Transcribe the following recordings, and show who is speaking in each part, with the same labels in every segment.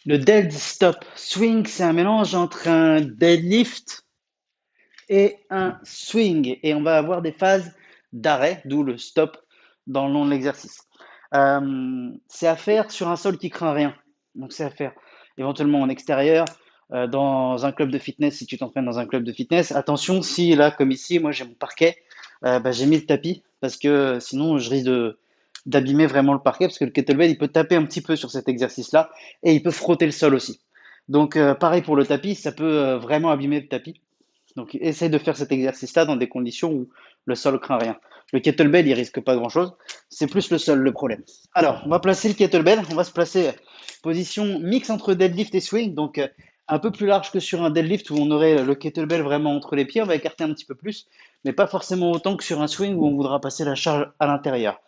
Speaker 1: Le dead stop swing, c'est un mélange entre un deadlift et un swing. Et on va avoir des phases d'arrêt, d'où le stop dans le long de l'exercice. C'est à faire sur un sol qui craint rien. Donc c'est à faire éventuellement en extérieur, dans un club de fitness si tu t'entraînes dans un club de fitness. Attention, si là, comme ici, moi j'ai mon parquet, bah, j'ai mis le tapis parce que sinon je risque d'abîmer vraiment le parquet parce que le kettlebell il peut taper un petit peu sur cet exercice-là et il peut frotter le sol aussi. Donc pareil pour le tapis, ça peut vraiment abîmer le tapis. Donc, essaye de faire cet exercice-là dans des conditions où le sol craint rien. Le kettlebell, il risque pas grand-chose. C'est plus le sol le problème. Alors, on va placer le kettlebell. On va se placer position mix entre deadlift et swing. Donc, un peu plus large que sur un deadlift où on aurait le kettlebell vraiment entre les pieds. On va écarter un petit peu plus, mais pas forcément autant que sur un swing où on voudra passer la charge à l'intérieur.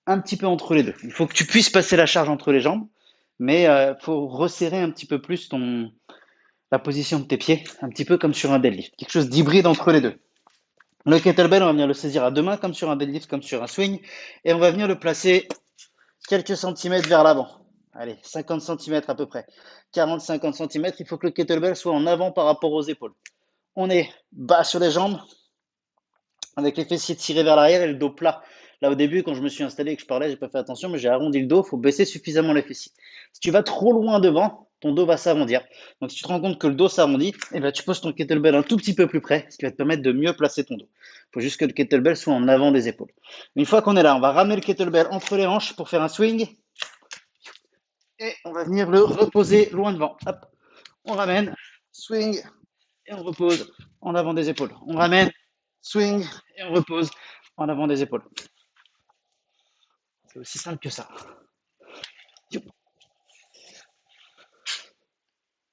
Speaker 1: Un petit peu entre les deux. Il faut que tu puisses passer la charge entre les jambes, mais il faut resserrer un petit peu plus la position de tes pieds, un petit peu comme sur un deadlift. Quelque chose d'hybride entre les deux. Le kettlebell, on va venir le saisir à deux mains, comme sur un deadlift, comme sur un swing, et on va venir le placer quelques centimètres vers l'avant. Allez, 50 centimètres à peu près. 40-50 centimètres, il faut que le kettlebell soit en avant par rapport aux épaules. On est bas sur les jambes, avec les fessiers tirés vers l'arrière et le dos plat. Là, au début, quand je me suis installé et que je parlais, j'ai pas fait attention, mais j'ai arrondi le dos. Il faut baisser suffisamment les fessiers. Si tu vas trop loin devant, ton dos va s'arrondir. Donc, si tu te rends compte que le dos s'arrondit, eh ben, tu poses ton kettlebell un tout petit peu plus près, ce qui va te permettre de mieux placer ton dos. Il faut juste que le kettlebell soit en avant des épaules. Une fois qu'on est là, on va ramener le kettlebell entre les hanches pour faire un swing et on va venir le reposer loin devant. Hop, on ramène, swing et on repose en avant des épaules. On ramène, swing et on repose en avant des épaules. C'est aussi simple que ça.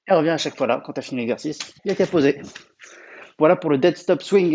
Speaker 1: Et reviens à chaque fois là, quand tu as fini l'exercice, il n'y a qu'à poser. Voilà pour le dead stop swing.